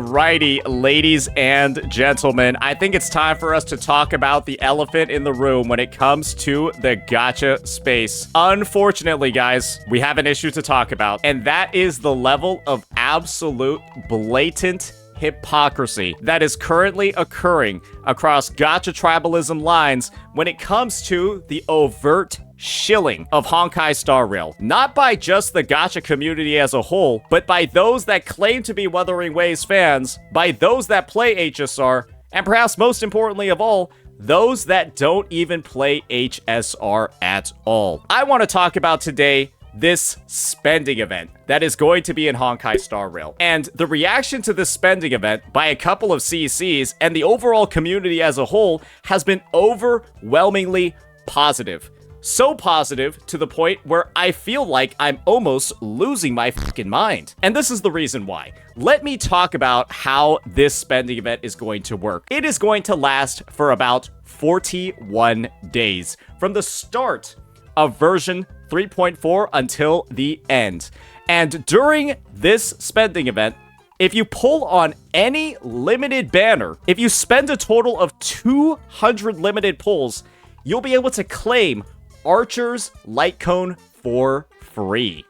Alrighty, ladies and gentlemen, I think it's time for us to talk about the elephant in the room when it comes to the gacha space. Unfortunately, guys, we have an issue to talk about, and that is the level of absolute blatant hypocrisy that is currently occurring across gacha tribalism lines when it comes to the overt shilling of Honkai Star Rail. Not by just the gacha community as a whole, but by those that claim to be Wuthering Waves fans, by those that play HSR, and perhaps most importantly of all, those that don't even play HSR at all. I want to talk about today this spending event that is going to be in Honkai Star Rail. And the reaction to this spending event by a couple of CCs and the overall community as a whole has been overwhelmingly positive. So positive to the point where I feel like I'm almost losing my fucking mind. And this is the reason why. Let me talk about how this spending event is going to work. It is going to last for about 41 days from the start of version 3.4 until the end. And during this spending event, if you pull on any limited banner, if you spend a total of 200 limited pulls, you'll be able to claim Archer's Light Cone for free.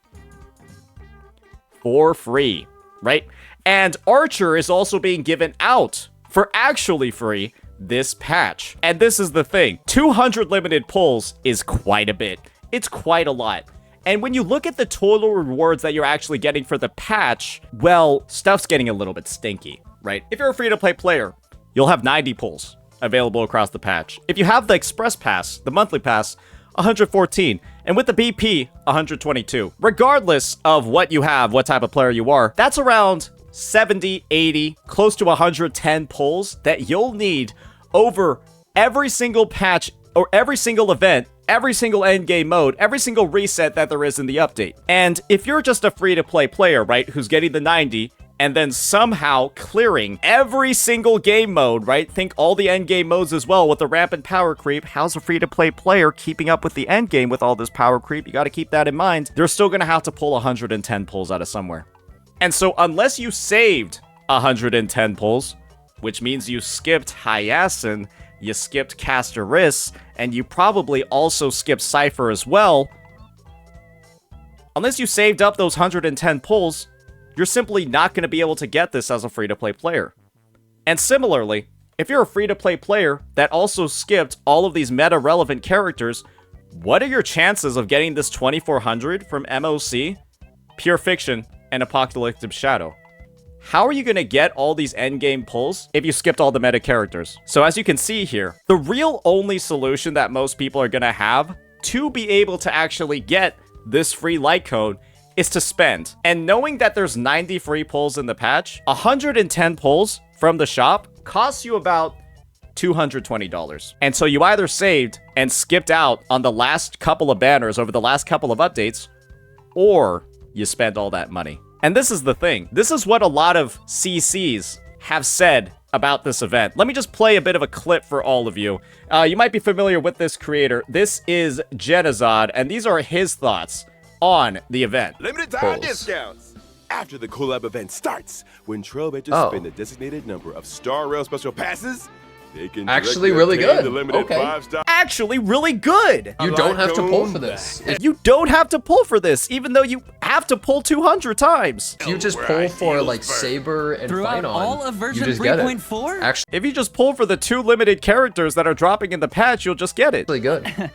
For free, right? And Archer is also being given out for actually free this patch. And this is the thing. 200 limited pulls is quite a bit. It's quite a lot. And when you look at the total rewards that you're actually getting for the patch, well, stuff's getting a little bit stinky, right? If you're a free-to-play player, you'll have 90 pulls available across the patch. If you have the Express Pass, the monthly pass, 114, and with the BP, 122. Regardless of what you have, what type of player you are, that's around 70, 80, close to 110 pulls that you'll need over every single patch or every single event, every single endgame mode, every single reset that there is in the update. And if you're just a free-to-play player, right, who's getting the 90, and then somehow clearing every single game mode, right? Think all the endgame modes as well with the rampant power creep. How's a free-to-play player keeping up with the endgame with all this power creep? You gotta keep that in mind. They're still gonna have to pull 110 pulls out of somewhere. And so unless you saved 110 pulls, which means you skipped Hyacinth, you skipped Casteris, and you probably also skipped Cypher as well, unless you saved up those 110 pulls, you're simply not going to be able to get this as a free-to-play player. And similarly, if you're a free-to-play player that also skipped all of these meta-relevant characters, what are your chances of getting this 2400 from MOC, Pure Fiction, and Apocalyptic Shadow? How are you going to get all these endgame pulls if you skipped all the meta characters? So as you can see here, the real only solution that most people are going to have to be able to actually get this free light code is to spend. And knowing that there's 90 free pulls in the patch, 110 pulls from the shop costs you about $220. And so you either saved and skipped out on the last couple of banners over the last couple of updates, or you spent all that money. And this is the thing. This is what a lot of CCs have said about this event. Let me just play a bit of a clip for all of you. You might be familiar with this creator. This is Genozod, and these are his thoughts on the event. Limited time discounts. After the collab event starts, when Trailblazers spend the designated number of Star Rail special passes, they can actually really good. The limited 5-star. Actually really good. You don't have to pull for this. You don't have to pull for this, even though you have to pull 200 times. If you just pull for like Saber and throughout Finon, all of version you just get it. 3.4? Actually If you just pull for the 2 limited characters that are dropping in the patch, you'll just get it. good.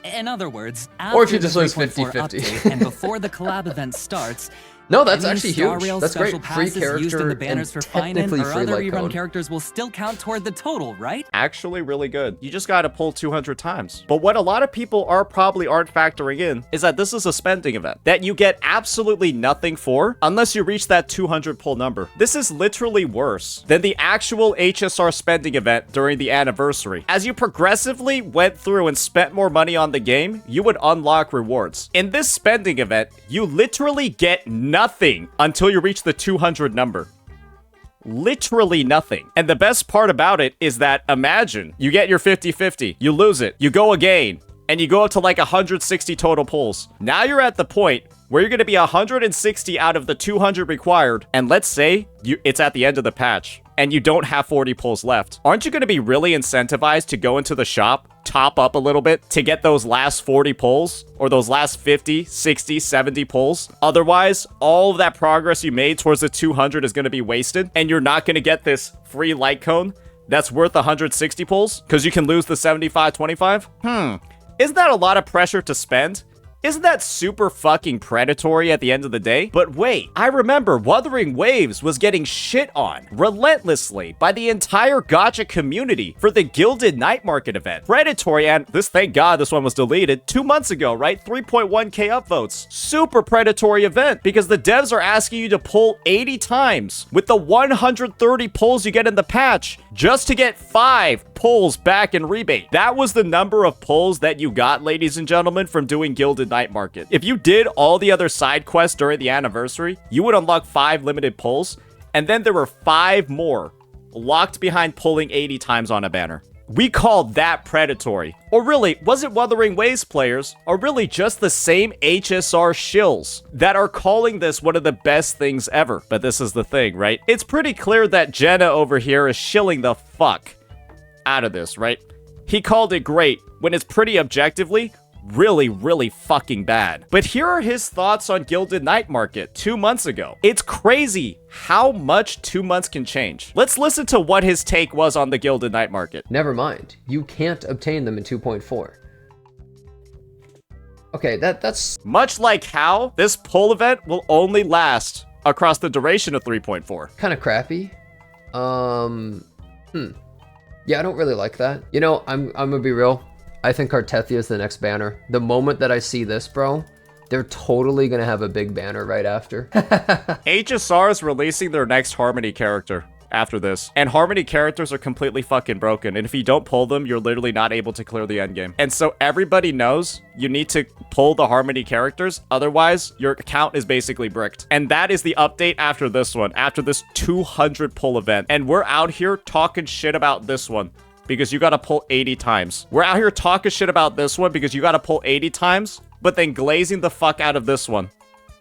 In other words, Or if you after just the lose 3.4 50-50. update and before the collab event starts, No, that's any actually Star huge. Rail That's special great. Free passes used in character the banners for and Finon technically or free other light rerun code. characters will still count toward the total, right? Actually really good. You just gotta pull 200 times. But what a lot of people probably aren't factoring in is that this is a spending event that you get absolutely nothing for unless you reach that 200 pull number. This is literally worse than the actual HSR spending event during the anniversary. As you progressively went through and spent more money on the game, you would unlock rewards. In this spending event, you literally get nothing until you reach the 200 number. Literally nothing. And the best part about it is that imagine you get your 50-50, you lose it, you go again, and you go up to like 160 total pulls. Now you're at the point where you're going to be 160 out of the 200 required, and let's say it's at the end of the patch, and you don't have 40 pulls left, aren't you going to be really incentivized to go into the shop, top up a little bit to get those last 40 pulls or those last 50, 60, 70 pulls? Otherwise, all of that progress you made towards the 200 is going to be wasted, and you're not going to get this free light cone that's worth 160 pulls because you can lose the 75-25? Isn't that a lot of pressure to spend? Isn't that super fucking predatory at the end of the day? But wait, I remember Wuthering Waves was getting shit on relentlessly by the entire gacha community for the Gilded Night Market event. Predatory, and thank God this one was deleted 2 months ago, right? 3.1k upvotes. Super predatory event because the devs are asking you to pull 80 times with the 130 pulls you get in the patch just to get 5 pulls back in rebate. That was the number of pulls that you got, ladies and gentlemen, from doing Gilded Night Market. If you did all the other side quests during the anniversary, you would unlock 5 limited pulls, and then there were 5 more locked behind pulling 80 times on a banner. We called that predatory. Or really, was it Wuthering Waves players, or really just the same HSR shills that are calling this one of the best things ever? But this is the thing, right? It's pretty clear that Jenna over here is shilling the fuck out of this, right? He called it great when it's pretty objectively really, really fucking bad. But here are his thoughts on Gilded Night Market 2 months ago. It's crazy how much 2 months can change. Let's listen to what his take was on the Gilded Night Market. Never mind. You can't obtain them in 2.4. Okay, that's... Much like how this pull event will only last across the duration of 3.4. kind of crappy. Yeah, I don't really like that. You know, I'm gonna be real. I think Cartethia is the next banner. The moment that I see this, bro, they're totally gonna have a big banner right after. HSR is releasing their next Harmony character after this. And Harmony characters are completely fucking broken. And if you don't pull them, you're literally not able to clear the endgame. And so everybody knows you need to pull the Harmony characters. Otherwise, your account is basically bricked. And that is the update after this one, after this 200 pull event. And we're out here talking shit about this one because you gotta pull 80 times. We're out here talking shit about this one because you gotta pull 80 times, but then glazing the fuck out of this one.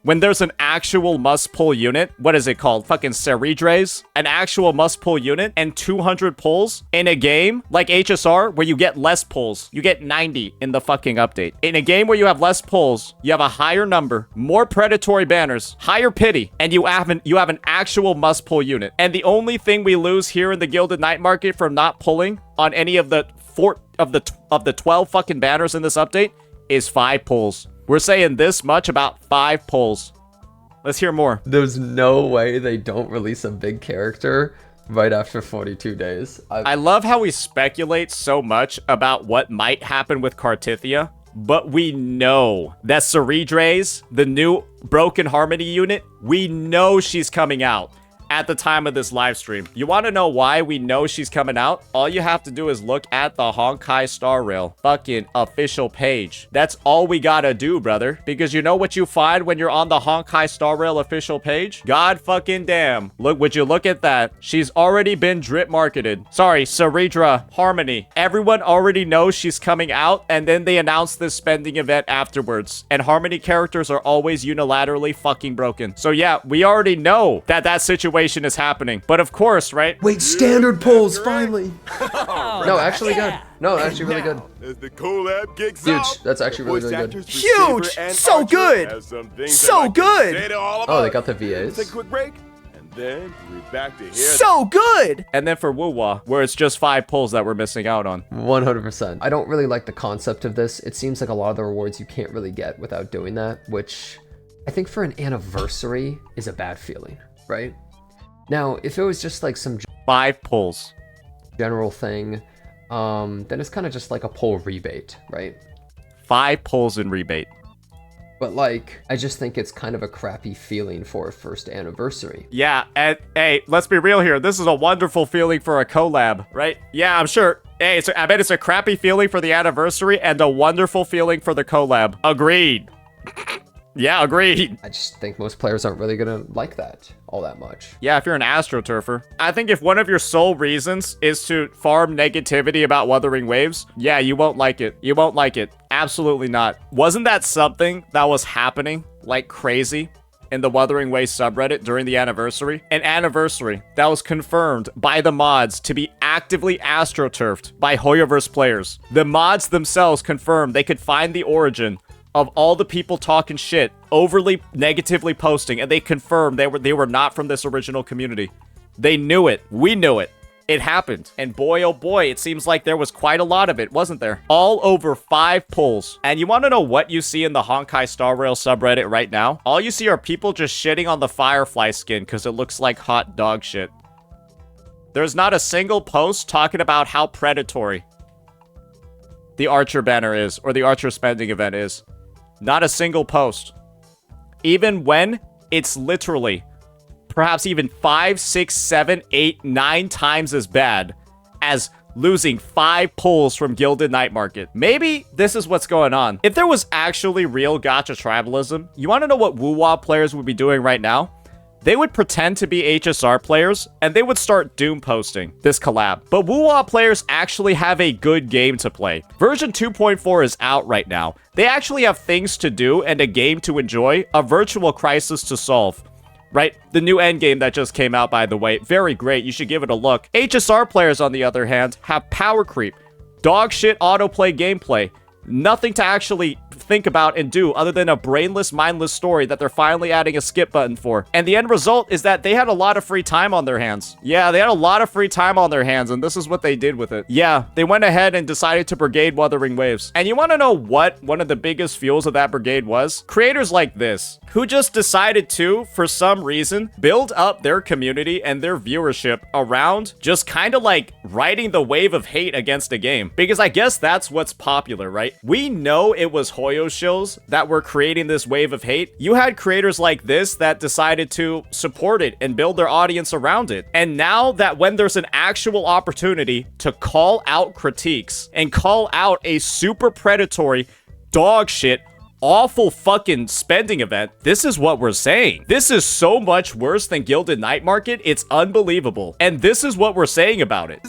When there's an actual must-pull unit, what is it called? Fucking Ceridres? An actual must-pull unit and 200 pulls in a game like HSR where you get less pulls. You get 90 in the fucking update. In a game where you have less pulls, you have a higher number, more predatory banners, higher pity, and you have an actual must-pull unit. And the only thing we lose here in the Gilded Night Market from not pulling on any of the 12 fucking banners in this update is 5 pulls. We're saying this much about 5 pulls. Let's hear more. There's no way they don't release a big character right after 42 days. I love how we speculate so much about what might happen with Cartethia, but we know that Ceridres, the new Broken Harmony unit, we know she's coming out at the time of this live stream. You want to know why we know she's coming out? All you have to do is look at the Honkai Star Rail fucking official page. That's all we gotta do, brother. Because you know what you find when you're on the Honkai Star Rail official page? God fucking damn. Look, would you look at that? She's already been drip marketed. Sorry, Ceridra Harmony. Everyone already knows she's coming out, and then they announce this spending event afterwards. And Harmony characters are always unilaterally fucking broken. So yeah, we already know that that situation is happening. But of course, right? Wait, standard pulls, finally. No, actually good. No, actually really good. As the collab kicks Huge. off, That's actually really, really good. Huge! So good! So good! Oh, they got the VAs. Take a quick break, and then we're back to hear So good! And then for Wuwa, where it's just 5 pulls that we're missing out on. 100%. I don't really like the concept of this. It seems like a lot of the rewards you can't really get without doing that, which I think for an anniversary is a bad feeling, right? Now, if it was just like some 5 pulls. general thing, then it's kind of just like a pull rebate, right? 5 pulls in rebate. But like, I just think it's kind of a crappy feeling for a first anniversary. Yeah, and hey, let's be real here. This is a wonderful feeling for a collab, right? Yeah, I'm sure. Hey, I bet it's a crappy feeling for the anniversary and a wonderful feeling for the collab. Agreed. Yeah, agreed. I just think most players aren't really gonna like that all that much. Yeah, if you're an astroturfer. I think if one of your sole reasons is to farm negativity about Wuthering Waves, yeah, you won't like it. You won't like it. Absolutely not. Wasn't that something that was happening like crazy in the Wuthering Waves subreddit during the anniversary. An anniversary that was confirmed by the mods to be actively astroturfed by Hoyoverse players. The mods themselves confirmed they could find the origin of all the people talking shit, overly negatively posting, and they confirmed they were not from this original community. They knew it. We knew it. It happened. And boy, oh boy, it seems like there was quite a lot of it, wasn't there? All over 5 polls. And you want to know what you see in the Honkai Star Rail subreddit right now? All you see are people just shitting on the Firefly skin because it looks like hot dog shit. There's not a single post talking about how predatory the Archer banner is, or the Archer spending event is. Not a single post. Even when it's literally perhaps even 5, 6, 7, 8, 9 times as bad as losing 5 pulls from Gilded Night Market. Maybe this is what's going on. If there was actually real gacha tribalism, you want to know what Wuwa players would be doing right now? They would pretend to be HSR players, and they would start doom posting this collab. But Wuwa players actually have a good game to play. Version 2.4 is out right now. They actually have things to do and a game to enjoy, a virtual crisis to solve. Right? The new endgame that just came out, by the way. Very great. You should give it a look. HSR players, on the other hand, have power creep, dog shit autoplay gameplay. Nothing to actually think about and do other than a brainless, mindless story that they're finally adding a skip button for. And the end result is that they had a lot of free time on their hands. Yeah, they had a lot of free time on their hands, and this is what they did with it. Yeah, they went ahead and decided to brigade Wuthering Waves. And you want to know what one of the biggest fuels of that brigade was? Creators like this, who just decided to, for some reason, build up their community and their viewership around just kind of like riding the wave of hate against a game. Because I guess that's what's popular, right? We know it was Hoyo shills that were creating this wave of hate. You had creators like this that decided to support it and build their audience around it. And now that when there's an actual opportunity to call out critiques and call out a super predatory dog shit awful fucking spending event, this is what we're saying. This is so much worse than Gilded Night Market. It's unbelievable. And this is what we're saying about it.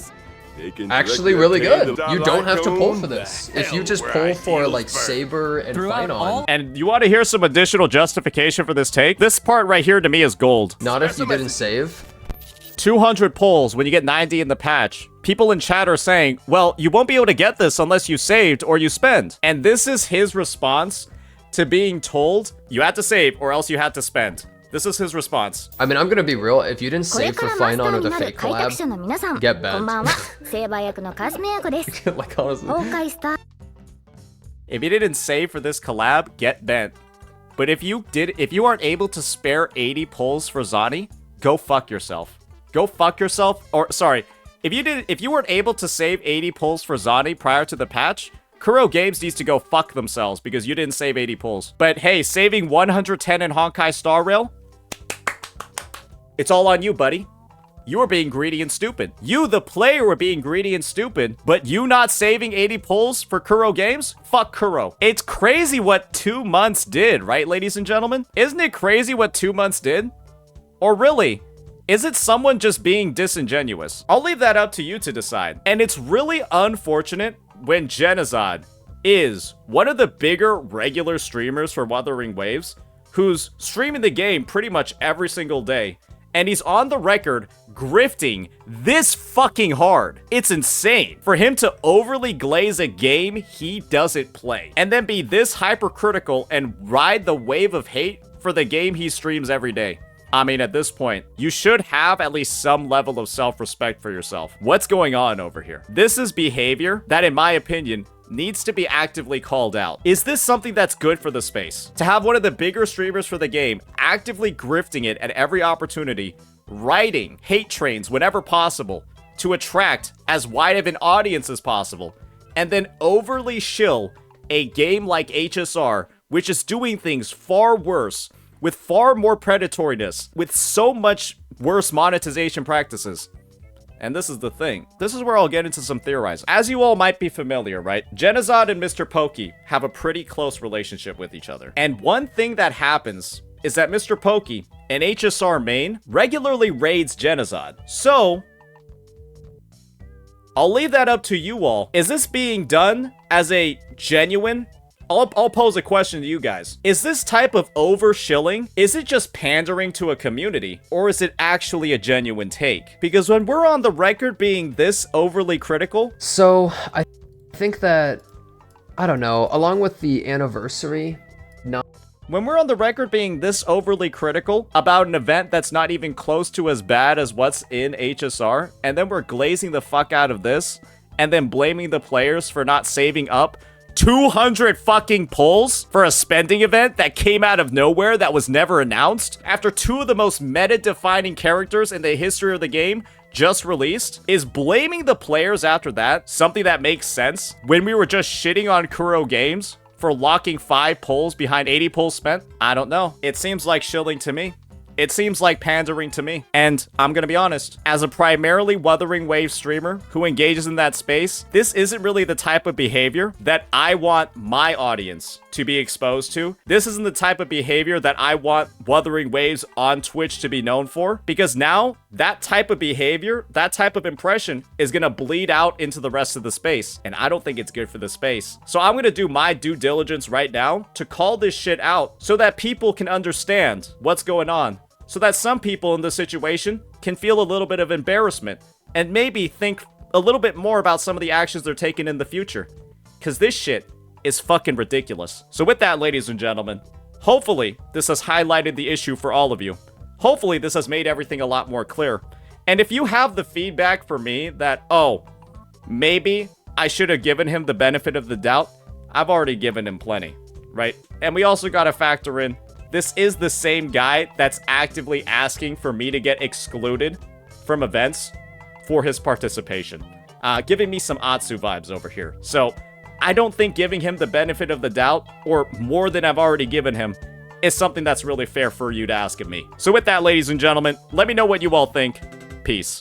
Actually really good. You don't have to pull for this. If you just pull for like Saber and Fight On. And you want to hear some additional justification for this take? This part right here to me is gold. Not if you didn't save. 200 pulls when you get 90 in the patch. People in chat are saying, well, you won't be able to get this unless you saved or you spend. And this is his response to being told you had to save or else you had to spend. This is his response. I mean, I'm gonna be real. If you didn't save for Fight On or the fake collab, get banned. Like, honestly. If you didn't save for this collab, get bent. But if you aren't able to spare 80 pulls for Zani, go fuck yourself. Go fuck yourself. Or sorry, if you weren't able to save 80 pulls for Zani prior to the patch, Kuro Games needs to go fuck themselves because you didn't save 80 pulls. But hey, saving 110 in Honkai Star Rail, it's all on you, buddy. You were being greedy and stupid. You, the player, were being greedy and stupid, but you not saving 80 pulls for Kuro Games? Fuck Kuro. It's crazy what 2 months did, right, ladies and gentlemen? Isn't it crazy what 2 months did? Or really, is it someone just being disingenuous? I'll leave that up to you to decide. And it's really unfortunate when Genazad is one of the bigger regular streamers for Wuthering Waves, who's streaming the game pretty much every single day, and he's on the record grifting this fucking hard. It's insane for him to overly glaze a game he doesn't play, and then be this hypercritical and ride the wave of hate for the game he streams every day. I mean, at this point, you should have at least some level of self-respect for yourself. What's going on over here? This is behavior that, in my opinion, needs to be actively called out. Is this something that's good for the space? To have one of the bigger streamers for the game actively grifting it at every opportunity, riding hate trains whenever possible to attract as wide of an audience as possible, and then overly shill a game like HSR, which is doing things far worse, with far more predatoriness, with so much worse monetization practices. And this is the thing. This is where I'll get into some theorizing. As you all might be familiar, right? Genazad and Mr. Pokey have a pretty close relationship with each other. And one thing that happens is that Mr. Pokey, an HSR main, regularly raids Genazad. So, I'll leave that up to you all. Is this being done as a genuine I'll pose a question to you guys. Is this type of over-shilling, is it just pandering to a community, or is it actually a genuine take? Because when we're on the record being this overly critical... So, I think that, I don't know, along with the anniversary, when we're on the record being this overly critical about an event that's not even close to as bad as what's in HSR, and then we're glazing the fuck out of this, and then blaming the players for not saving up 200 fucking pulls for a spending event that came out of nowhere that was never announced after two of the most meta-defining characters in the history of the game just released, is blaming the players after that something that makes sense when we were just shitting on Kuro Games for locking 5 pulls behind 80 pulls spent? I don't know. It seems like shilling to me. It seems like pandering to me. And I'm gonna be honest, as a primarily Wuthering Waves streamer who engages in that space, this isn't really the type of behavior that I want my audience to be exposed to. This isn't the type of behavior that I want Wuthering Waves on Twitch to be known for, because now that type of behavior, that type of impression is gonna bleed out into the rest of the space, and I don't think it's good for the space. So I'm gonna do my due diligence right now to call this shit out so that people can understand what's going on. So that some people in this situation can feel a little bit of embarrassment and maybe think a little bit more about some of the actions they're taking in the future. Because this shit is fucking ridiculous. So with that, ladies and gentlemen, hopefully this has highlighted the issue for all of you. Hopefully this has made everything a lot more clear. And if you have the feedback for me that, oh, maybe I should have given him the benefit of the doubt, I've already given him plenty, right? And we also got to factor in, this is the same guy that's actively asking for me to get excluded from events for his participation. Giving me some Atsu vibes over here. So I don't think giving him the benefit of the doubt, or more than I've already given him, is something that's really fair for you to ask of me. So with that, ladies and gentlemen, let me know what you all think. Peace.